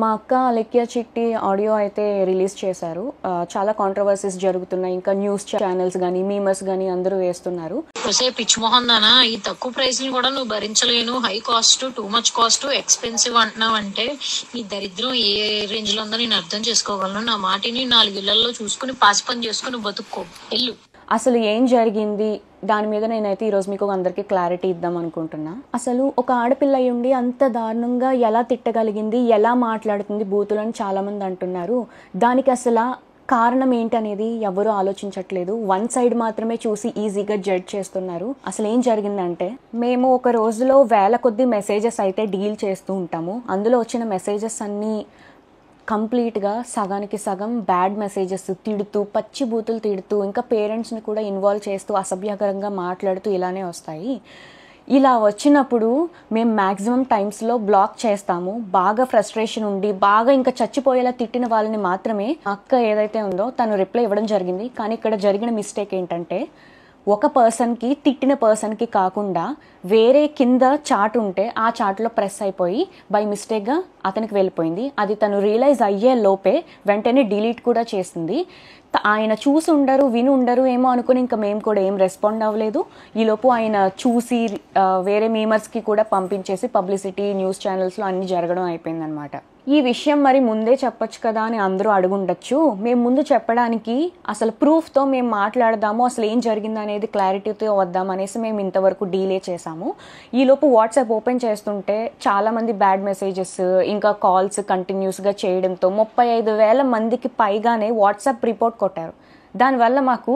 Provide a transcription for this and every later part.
మా అక్క అలెక్య చిట్టి ఆడియో అయితే రిలీజ్ చేశారు. చాలా కాంట్రవర్సీస్ జరుగుతున్నాయి. ఇంకా న్యూస్ ఛానల్స్ కానీ మీమర్స్ కానీ అందరూ వేస్తున్నారు. పిచ్చి మొహన్ దానా, ఈ తక్కువ ప్రైస్ ని కూడా నువ్వు భరించలేను, high cost, too much cost, expensive అంటున్నావు అంటే ఈ దరిద్రం ఏ రేంజ్ లో ఉందో నేను అర్థం చేసుకోగలను. నా మాటిని 4 ఇళ్లలో చూసుకుని పాసి పని చేసుకుని బతుక్కో, వెళ్ళు. అసలు ఏం జరిగింది దాని మీద నేనైతే ఈరోజు మీకు అందరికీ క్లారిటీ ఇద్దాం అనుకుంటున్నా. అసలు ఒక ఆడపిల్ల అయ్యుండి అంత దారుణంగా ఎలా తిట్టగలిగింది, ఎలా మాట్లాడుతుంది బూతులని చాలామంది అంటున్నారు. దానికి అసలు కారణం ఏంటనేది ఎవరు ఆలోచించట్లేదు. వన్ సైడ్ మాత్రమే చూసి ఈజీగా జడ్జ్ చేస్తున్నారు. అసలు ఏం జరిగిందంటే, మేము ఒక రోజులో వేల కొద్ది మెసేజెస్ అయితే డీల్ చేస్తూ ఉంటాము. అందులో వచ్చిన మెసేజెస్ అన్నీ కంప్లీట్గా సగానికి సగం బ్యాడ్ మెసేజెస్, తిడుతూ పచ్చి బూతులు తిడుతూ ఇంకా పేరెంట్స్ని కూడా ఇన్వాల్వ్ చేస్తూ అసభ్యకరంగా మాట్లాడుతూ ఇలానే వస్తాయి. ఇలా వచ్చినప్పుడు మేము మ్యాక్సిమం టైమ్స్లో బ్లాక్ చేస్తాము. బాగా ఫ్రస్ట్రేషన్ ఉండి బాగా ఇంకా చచ్చిపోయేలా తిట్టిన వాళ్ళని మాత్రమే అక్క ఏదైతే ఉందో తను రిప్లై ఇవ్వడం జరిగింది. కానీ ఇక్కడ జరిగిన మిస్టేక్ ఏంటంటే, ఒక పర్సన్కి తిట్టిన పర్సన్కి కాకుండా వేరే కింద చాట్ ఉంటే ఆ చాట్లో ప్రెస్ అయిపోయి బై మిస్టేక్గా అతనికి వెళ్ళిపోయింది. అది తను రియలైజ్ అయ్యే లోపే వెంటనే డిలీట్ కూడా చేసింది. ఆయన చూసి ఉండరు, విని ఉండరు ఏమో అనుకుని ఇంకా మేము కూడా ఏం రెస్పాండ్ అవ్వలేదు. ఈలోపు ఆయన చూసి వేరే మీమర్స్కి కూడా పంపించేసి పబ్లిసిటీ న్యూస్ ఛానల్స్లో అన్నీ జరగడం అయిపోయిందనమాట. ఈ విషయం మరి ముందే చెప్పొచ్చు కదా అని అందరూ అడుగుండొచ్చు. మేము ముందు చెప్పడానికి అసలు ప్రూఫ్తో మేము మాట్లాడదాము, అసలు ఏం జరిగింది అనేది క్లారిటీతో వద్దాం అనేసి మేము ఇంతవరకు డీలే చేసాము. ఈలోపు వాట్సాప్ ఓపెన్ చేస్తుంటే చాలామంది బ్యాడ్ మెసేజెస్ ఇంకా కాల్స్ కంటిన్యూస్గా చేయడంతో 35,000 మందికి పైగానే వాట్సాప్ రిపోర్ట్ కొట్టారు. దానివల్ల మాకు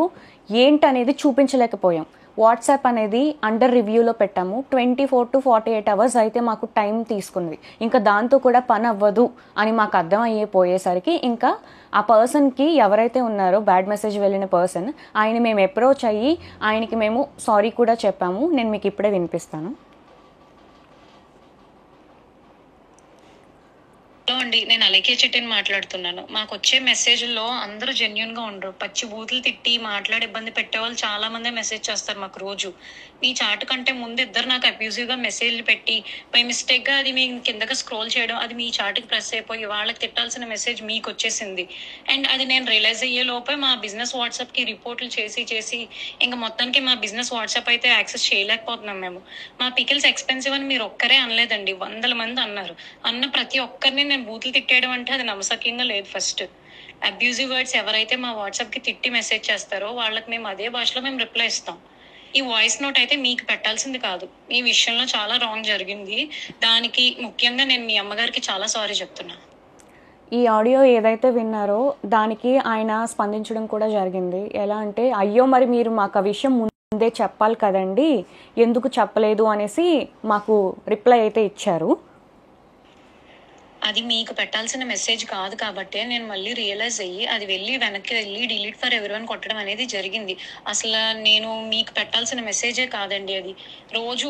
ఏంటనేది చూపించలేకపోయాం. వాట్సాప్ అనేది అండర్ రివ్యూలో పెట్టాము. 24 to 48 hours అయితే మాకు టైం తీసుకుంది. ఇంకా దాంతో కూడా పని అవ్వదు అని మాకు అర్థం అయిపోయేసరికి ఇంకా ఆ పర్సన్కి ఎవరైతే ఉన్నారో బ్యాడ్ మెసేజ్ వెళ్ళిన పర్సన్, ఆయన మేము అప్రోచ్ అయ్యి ఆయనకి మేము సారీ కూడా చెప్పాము. నేను మీకు ఇప్పుడే వినిపిస్తాను. అండి, నేను అలెక్య చిట్టిని మాట్లాడుతున్నాను. మాకు వచ్చే మెసేజ్లో అందరూ జెన్యున్ గా ఉండరు. పచ్చి బూతులు తిట్టి మాట్లాడి ఇబ్బంది పెట్టే వాళ్ళు చాలా మంది మెసేజ్ చేస్తారు మాకు రోజు. మీ చాటు కంటే ముందు ఇద్దరు నాకు అబ్యూజివ్ గా మెసేజ్లు పెట్టి బై మిస్టేక్ గా అది మీ కిందకి స్క్రోల్ చేయడం, అది మీ చాటుకి ప్రెస్ అయిపోయి వాళ్ళకి తిట్టాల్సిన మెసేజ్ మీకు వచ్చేసింది. అండ్ అది నేను రియలైజ్ అయ్యే లోపే మా బిజినెస్ వాట్సాప్ కి రిపోర్ట్లు చేసి ఇంకా మొత్తానికి మా బిజినెస్ వాట్సాప్ అయితే యాక్సెస్ చేయలేకపోతున్నాం మేము. మా పికిల్స్ ఎక్స్పెన్సివ్ అని మీరు ఒక్కరే అనలేదండి, 100 మంది అన్నారు. అన్న ప్రతి ఒక్కరిని నేను బూతులు తిట్టేయడం అంటే అది నమ్మసక్యంగా లేదు. ఫస్ట్ అబ్యూజివ్ వర్డ్స్ ఎవరైతే మా వాట్సాప్ కి తిట్టి మెసేజ్ చేస్తారో వాళ్ళకి మేము అదే భాషలో మేము రిప్లై ఇస్తాం. ఈ వాయిస్ నోట్ అయితే మీకు పెట్టాల్సింది కాదు. ఈ విషయంలో చాలా రాంగ్ జరిగింది. దానికి ముఖ్యంగా నేను మీ అమ్మగారికి చాలా సారీ చెప్తున్నా. ఈ ఆడియో ఏదైతే విన్నారో దానికి ఆయన స్పందించడం కూడా జరిగింది. ఎలా అంటే, అయ్యో మరి మీరు మాకు ఆ విషయం ముందే చెప్పాలి కదండి, ఎందుకు చెప్పలేదు అనేసి మాకు రిప్లై అయితే ఇచ్చారు. అది మీకు పెట్టాల్సిన మెసేజ్ కాదు కాబట్టి నేను మళ్ళీ రియలైజ్ అయ్యి అది వెనక్కి వెళ్ళి డిలీట్ ఫర్ ఎవరీవన్ కొట్టడం అనేది జరిగింది. అసలు నేను మీకు పెట్టాల్సిన మెసేజే కాదండి అది. రోజు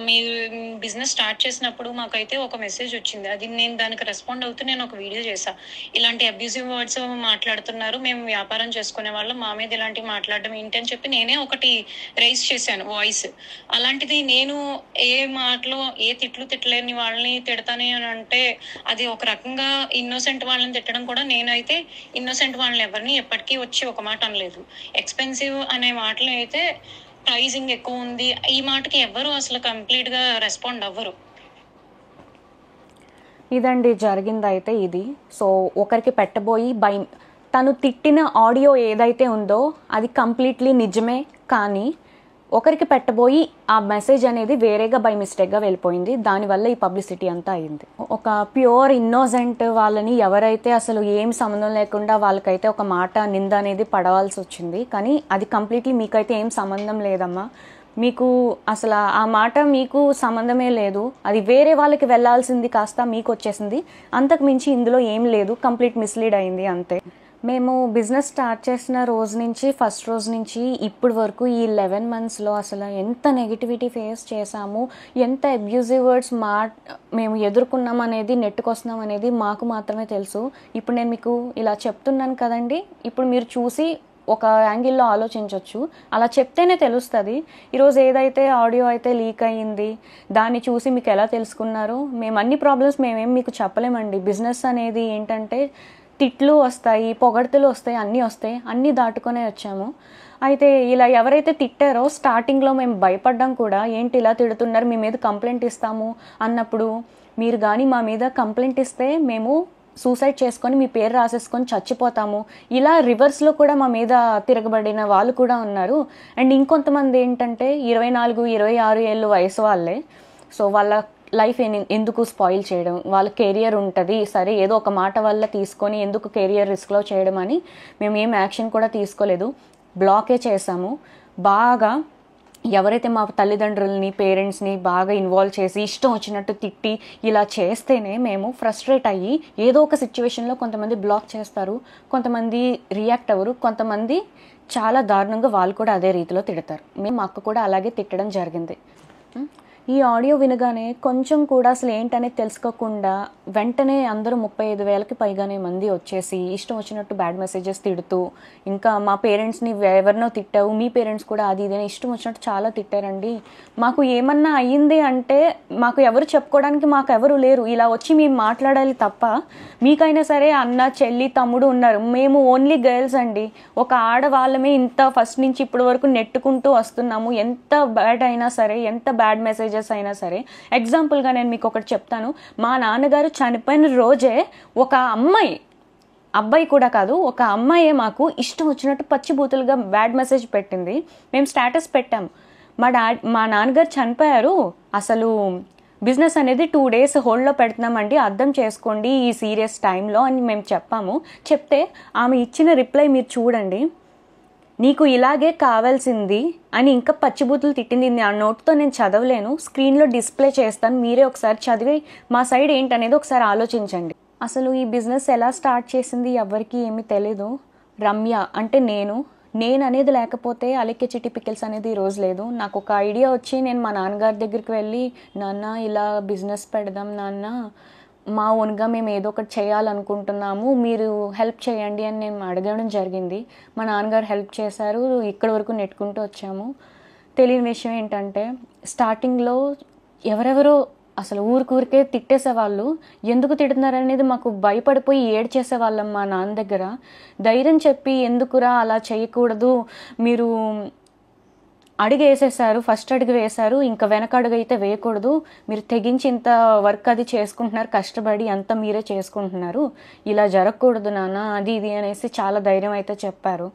మీరు బిజినెస్ స్టార్ట్ చేసినప్పుడు మాకైతే ఒక మెసేజ్ వచ్చింది, అది నేను దానికి రెస్పాండ్ అవుతూ నేను ఒక వీడియో చేశా. ఇలాంటి అబ్యూజివ్ వర్డ్స్ మాట్లాడుతున్నారు, మేము వ్యాపారం చేసుకునే వాళ్ళం, మా మీద ఇలాంటివి మాట్లాడడం ఏంటి అని చెప్పి నేనే ఒకటి రైజ్ చేశాను వాయిస్. అలాంటిది నేను ఏ మాటలో ఏ తిట్టలేని వాళ్ళని తిడతానే అని అంటే అది ఒక రకంగా ఇన్నోసెంట్ వాళ్ళని తిట్టడం కూడా. నేనైతే ఇన్నోసెంట్ వాళ్ళని ఎవరిని ఎప్పటికీ వచ్చి ఒక మాట అనలేదు. ఎక్స్పెన్సివ్ అనే మాటలు అయితే ప్రైజింగ్ ఎక్కువ ఉంది, ఈ మాటకి ఎవరు అసలు కంప్లీట్ గా రెస్పాండ్ అవ్వరు. ఇదండి జరిగింది అయితే ఇది. సో ఒకరికి పెట్టబోయి తను తిట్టిన ఆడియో ఏదైతే ఉందో అది కంప్లీట్లీ నిజమే, కానీ ఒకరికి పెట్టబోయి ఆ మెసేజ్ అనేది వేరేగా బై మిస్టేక్గా వెళ్ళిపోయింది. దానివల్ల ఈ పబ్లిసిటీ అంతా అయింది. ఒక ప్యూర్ ఇన్నోసెంట్ వాళ్ళని ఎవరైతే అసలు ఏం సంబంధం లేకుండా వాళ్ళకైతే ఒక మాట నింద అనేది పడవలసి వచ్చింది. కానీ అది కంప్లీట్లీ మీకైతే ఏం సంబంధం లేదమ్మా, మీకు అసలు ఆ మాట మీకు సంబంధమే లేదు, అది వేరే వాళ్ళకి వెళ్ళాల్సింది కాస్త మీకు వచ్చేసింది. అంతకు మించి ఇందులో ఏం లేదు, కంప్లీట్ మిస్లీడ్ అయింది అంతే. మేము బిజినెస్ స్టార్ట్ చేసిన రోజు నుంచి ఫస్ట్ రోజు నుంచి ఇప్పటి వరకు ఈ 11 monthsలో అసలు ఎంత నెగిటివిటీ ఫేస్ చేసాము, ఎంత అబ్యూజివ్ వర్డ్స్ మేము ఎదుర్కొన్నాం అనేది, నెట్టుకొస్తున్నాం అనేది మాకు మాత్రమే తెలుసు. ఇప్పుడు నేను మీకు ఇలా చెప్తున్నాను కదండి, ఇప్పుడు మీరు చూసి ఒక యాంగిల్లో ఆలోచించవచ్చు. అలా చెప్తేనే తెలుస్తుంది. ఈరోజు ఏదైతే ఆడియో అయితే లీక్ అయ్యింది దాన్ని చూసి మీకు ఎలా తెలుసుకున్నారో, మేము అన్ని ప్రాబ్లమ్స్ మేమేం మీకు చెప్పలేమండి. బిజినెస్ అనేది ఏంటంటే తిట్లు వస్తాయి, పొగడ్తలు వస్తాయి, అన్నీ వస్తాయి, అన్నీ దాటుకొనే వచ్చాము. అయితే ఇలా ఎవరైతే తిట్టారో స్టార్టింగ్లో మేము భయపడ్డాం కూడా, ఏంటి ఇలా తిడుతున్నారు, మీ మీద కంప్లైంట్ ఇస్తాము అన్నప్పుడు, మీరు కానీ మా మీద కంప్లైంట్ ఇస్తే మేము సూసైడ్ చేసుకొని మీ పేరు రాసేసుకొని చచ్చిపోతాము, ఇలా రివర్స్లో కూడా మా మీద తిరగబడిన వాళ్ళు కూడా ఉన్నారు. అండ్ ఇంకొంతమంది ఏంటంటే 24, 26 ఏళ్ళు వయసు వాళ్ళే. సో వాళ్ళ లైఫ్ ఎందుకు స్పాయిల్ చేయడం, వాళ్ళ కెరియర్ ఉంటుంది సరే ఏదో ఒక మాట వల్ల తీసుకొని ఎందుకు కెరియర్ రిస్క్లో చేయడం అని మేము ఏం యాక్షన్ కూడా తీసుకోలేదు, బ్లాకే చేసాము. బాగా ఎవరైతే మా తల్లిదండ్రులని పేరెంట్స్ని బాగా ఇన్వాల్వ్ చేసి ఇష్టం వచ్చినట్టు తిట్టి ఇలా చేస్తేనే మేము ఫ్రస్ట్రేట్ అయ్యి ఏదో ఒక సిచ్యువేషన్లో కొంతమంది బ్లాక్ చేస్తారు, కొంతమంది రియాక్ట్ అవ్వరు, కొంతమంది చాలా దారుణంగా వాళ్ళు కూడా అదే రీతిలో తిడతారు. మేము మా అక్క కూడా అలాగే తిట్టడం జరిగింది. ఈ ఆడియో వినగానే కొంచెం కూడా అసలు ఏంటనేది తెలుసుకోకుండా వెంటనే అందరూ 35,000కి పైగానే మంది వచ్చేసి ఇష్టం వచ్చినట్టు బ్యాడ్ మెసేజెస్ తిడుతూ, ఇంకా మా పేరెంట్స్ని ఎవరినో తిట్టావు, మీ పేరెంట్స్ కూడా అది ఇదని ఇష్టం వచ్చినట్టు చాలా తిట్టారండి. మాకు ఏమన్నా అయ్యింది అంటే మాకు ఎవరు చెప్పుకోవడానికి మాకు ఎవరు లేరు. ఇలా వచ్చి మేము మాట్లాడాలి తప్ప, మీకైనా సరే అన్న చెల్లి తమ్ముడు ఉన్నారు, మేము ఓన్లీ గర్ల్స్ అండి. ఒక ఆడవాళ్ళమే ఇంత ఫస్ట్ నుంచి ఇప్పటి వరకు నెట్టుకుంటూ వస్తున్నాము. ఎంత బ్యాడ్ అయినా సరే, ఎంత బ్యాడ్ మెసేజెస్ అయినా సరే. ఎగ్జాంపుల్గా నేను మీకు ఒకటి చెప్తాను. మా నాన్నగారు చనిపోయిన రోజే ఒక అబ్బాయి కూడా కాదు, ఒక అమ్మాయే మాకు ఇష్టం వచ్చినట్టు పచ్చిబూతులుగా బ్యాడ్ మెసేజ్ పెట్టింది. మేము స్టేటస్ పెట్టాము, మా నాన్నగారు చనిపోయారు, అసలు బిజినెస్ అనేది 2 days హోల్డ్లో పెడుతున్నామండి, అర్థం చేసుకోండి ఈ సీరియస్ టైంలో అని మేము చెప్పాము. చెప్తే ఆమె ఇచ్చిన రిప్లై మీరు చూడండి, నీకు ఇలాగే కావాల్సింది అని ఇంకా పచ్చిబూతులు తిట్టింది. నా నోట్తో నేను చదవలేను, స్క్రీన్లో డిస్ప్లే చేస్తాను, మీరే ఒకసారి చదివి మా సైడ్ ఏంటనేది ఒకసారి ఆలోచించండి. అసలు ఈ బిజినెస్ ఎలా స్టార్ట్ చేసింది ఎవరికి ఏమీ తెలీదు. రమ్య అంటే నేను అనేది లేకపోతే అలెక్కే చిట్టి పికిల్స్ అనేది ఈరోజు లేదు. నాకు ఒక ఐడియా వచ్చి నేను మా నాన్నగారి దగ్గరికి వెళ్ళి, నాన్న ఇలా బిజినెస్ పెడదాం నాన్న, మా ఓన్గా మేము ఏదో ఒకటి చేయాలనుకుంటున్నాము, మీరు హెల్ప్ చేయండి అని నేను అడగడం జరిగింది. మా నాన్నగారు హెల్ప్ చేశారు, ఇక్కడి వరకు నెట్టుకుంటూ వచ్చాము. తెలియని విషయం ఏంటంటే స్టార్టింగ్లో ఎవరెవరో అసలు ఊరికే తిట్టేసేవాళ్ళు, ఎందుకు తిడుతున్నారనేది మాకు భయపడిపోయి ఏడ్చేసేవాళ్ళం. మా నాన్న దగ్గర ధైర్యం చెప్పి, ఎందుకురా అలా చేయకూడదు, మీరు అడుగు వేసేసారు, ఫస్ట్ అడుగు వేశారు, ఇంకా వెనక అడుగు అయితే వేయకూడదు, మీరు తెగించి ఇంత వర్క్ అది చేసుకుంటున్నారు, కష్టపడి అంతా మీరే చేసుకుంటున్నారు, ఇలా జరగకూడదు నాన్న అది ఇది అనేసి చాలా ధైర్యం అయితే చెప్పారు.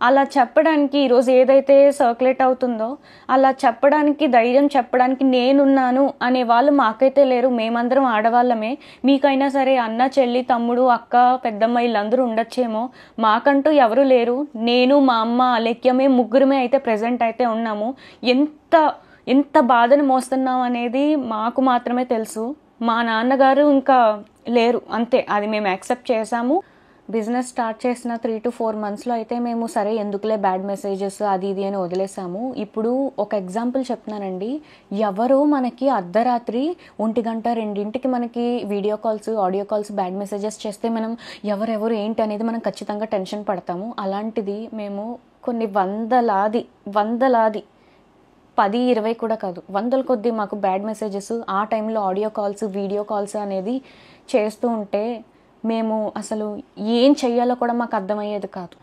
అలా చెప్పడానికి ఈరోజు ఏదైతే సర్క్యులేట్ అవుతుందో అలా చెప్పడానికి, ధైర్యం చెప్పడానికి నేనున్నాను అనే వాళ్ళు మాకైతే లేరు. మేమందరం ఆడవాళ్ళమే. మీకైనా సరే అన్న చెల్లి తమ్ముడు అక్క పెద్దమ్మ వీళ్ళందరూ ఉండొచ్చేమో, మాకంటూ ఎవరు లేరు. నేను మా అమ్మ అలెక్య మేము ముగ్గురమే అయితే ప్రెజెంట్ అయితే ఉన్నాము. ఎంత బాధను మోస్తున్నాం అనేది మాకు మాత్రమే తెలుసు. మా నాన్నగారు ఇంకా లేరు, అంతే. అది మేము యాక్సెప్ట్ చేసాము. బిజినెస్ స్టార్ట్ చేసిన 3 to 4 monthsలో అయితే మేము సరే ఎందుకులే బ్యాడ్ మెసేజెస్ అది ఇది అని వదిలేసాము. ఇప్పుడు ఒక ఎగ్జాంపుల్ చెప్తున్నానండి. ఎవరో మనకి అర్ధరాత్రి 1 గంట 2ంటికి మనకి video calls audio calls bad messages చేస్తే మనం ఎవరెవరు ఏంటి అనేది మనం ఖచ్చితంగా టెన్షన్ పడతాము. అలాంటిది మేము కొన్ని వందలాది 10, 20 కూడా కాదు, 100ల కొద్దీ మాకు బ్యాడ్ మెసేజెస్ ఆ టైంలో ఆడియో కాల్స్ వీడియో కాల్స్ అనేది చేస్తూ ఉంటే మేము అసలు ఏం చెయ్యాలో కూడా మాకు అర్థమయ్యేది కాదు.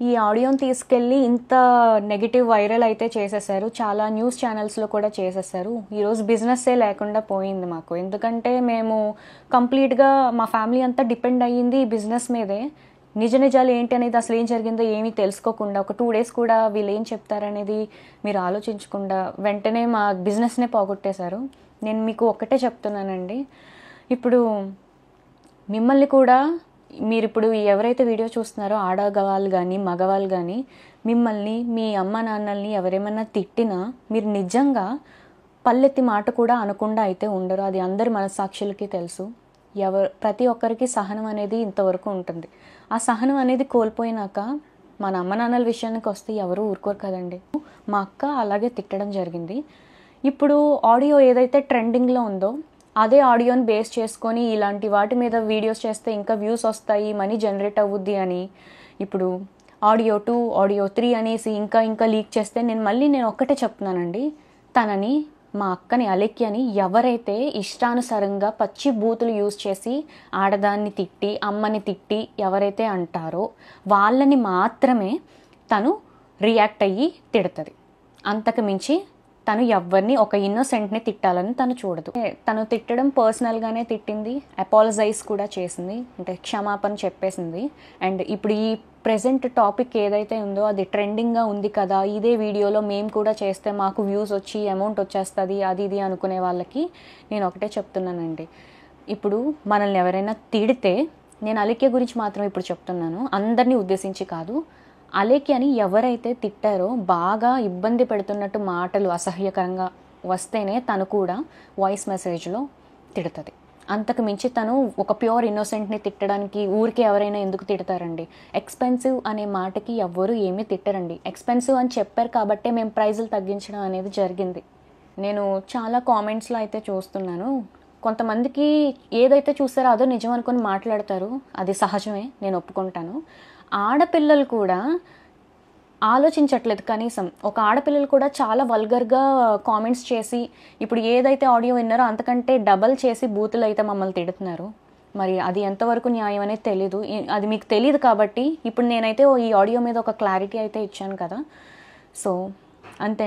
ఈ ఆడియోని తీసుకెళ్ళి ఇంత నెగిటివ్ వైరల్ అయితే చేసేసారు, చాలా న్యూస్ ఛానల్స్లో కూడా చేసేసారు. ఈరోజు బిజినెస్సే లేకుండా పోయింది మాకు. ఎందుకంటే మేము కంప్లీట్గా మా ఫ్యామిలీ అంతా డిపెండ్ అయ్యింది ఈ బిజినెస్ మీదే. నిజాలు ఏంటి అనేది, అసలు ఏం జరిగిందో ఏమీ తెలుసుకోకుండా, ఒక 2 days కూడా వీళ్ళు ఏం చెప్తారనేది మీరు ఆలోచించకుండా వెంటనే మా బిజినెస్నే పోగొట్టేశారు. నేను మీకు ఒక్కటే చెప్తున్నానండి, ఇప్పుడు మిమ్మల్ని కూడా మీరు ఇప్పుడు ఎవరైతే వీడియో చూస్తున్నారో ఆడవాళ్ళు కానీ మగవాళ్ళు కానీ మిమ్మల్ని మీ అమ్మ నాన్నల్ని ఎవరేమన్నా తిట్టినా మీరు నిజంగా పల్లెత్తి మాట కూడా అనకుండా అయితే ఉండరు. అది అందరి మనస్సాక్షులకి తెలుసు. ప్రతి ఒక్కరికి సహనం అనేది ఇంతవరకు ఉంటుంది. ఆ సహనం అనేది కోల్పోయినాక మన అమ్మ నాన్నల విషయానికి వస్తే ఎవరు ఊరుకోరు కదండి. మా అక్క అలాగే తిట్టడం జరిగింది. ఇప్పుడు ఆడియో ఏదైతే ట్రెండింగ్లో ఉందో అదే ఆడియోని బేస్ చేసుకొని ఇలాంటి వాటి మీద వీడియోస్ చేస్తే ఇంకా వ్యూస్ వస్తాయి, మనీ జనరేట్ అవుద్ది అని ఇప్పుడు ఆడియో 2, ఆడియో 3 అనేసి ఇంకా లీక్ చేస్తే నేను ఒక్కటే చెప్తున్నానండి. తనని, మా అక్కని అలెక్యని ఎవరైతే ఇష్టానుసారంగా పచ్చి బూతులు యూజ్ చేసి ఆడదాన్ని తిట్టి, అమ్మని తిట్టి ఎవరైతే అంటారో వాళ్ళని మాత్రమే తను రియాక్ట్ అయ్యి తిడుతుంది. అంతకు మించి తను ఎవరిని, ఒక ఇన్నోసెంట్ని తిట్టాలని తను చూడదు. తను తిట్టడం పర్సనల్గానే తిట్టింది, అపాలజైజ్ కూడా చేసింది, అంటే క్షమాపణ చెప్పేసింది. అండ్ ఇప్పుడు ఈ ప్రెజెంట్ టాపిక్ ఏదైతే ఉందో అది ట్రెండింగ్గా ఉంది కదా, ఇదే వీడియోలో మేము కూడా చేస్తే మాకు వ్యూస్ వచ్చి అమౌంట్ వచ్చేస్తుంది అది ఇది అనుకునే వాళ్ళకి నేను ఒకటే చెప్తున్నానండి. ఇప్పుడు మనల్ని ఎవరైనా తిడితే, నేను అలెక్య గురించి మాత్రం ఇప్పుడు చెప్తున్నాను, అందరినీ ఉద్దేశించి కాదు, అలెక్యని ఎవరైతే తిట్టారో, బాగా ఇబ్బంది పెడుతున్నట్టు మాటలు అసహ్యకరంగా వస్తేనే తను కూడా వాయిస్ మెసేజ్లో తిడుతుంది. అంతకు మించి తను ఒక ప్యూర్ ఇన్నోసెంట్ని తిట్టడానికి ఊరికి ఎవరైనా ఎందుకు తిడతారండి? ఎక్స్పెన్సివ్ అనే మాటకి ఎవ్వరూ ఏమీ తిట్టరండి. ఎక్స్పెన్సివ్ అని చెప్పారు కాబట్టే మేము ప్రైజులు తగ్గించడం అనేది జరిగింది. నేను చాలా కామెంట్స్లో అయితే చూస్తున్నాను, కొంతమందికి ఏదైతే చూస్తారో అదో నిజం అనుకొని మాట్లాడతారు, అది సహజమే, నేను ఒప్పుకుంటాను. ఆడపిల్లలు కూడా ఆలోచించట్లేదు కనీసం. ఒక ఆడపిల్లలు కూడా చాలా వల్గర్గా కామెంట్స్ చేసి, ఇప్పుడు ఏదైతే ఆడియో విన్నారో అంతకంటే డబల్ చేసి బూతులు అయితే మమ్మల్ని తిడుతున్నారు. మరి అది ఎంతవరకు న్యాయం అనేది తెలీదు. అది మీకు తెలియదు కాబట్టి ఇప్పుడు నేనైతే ఈ ఆడియో మీద ఒక క్లారిటీ అయితే ఇచ్చాను కదా. సో అంతే.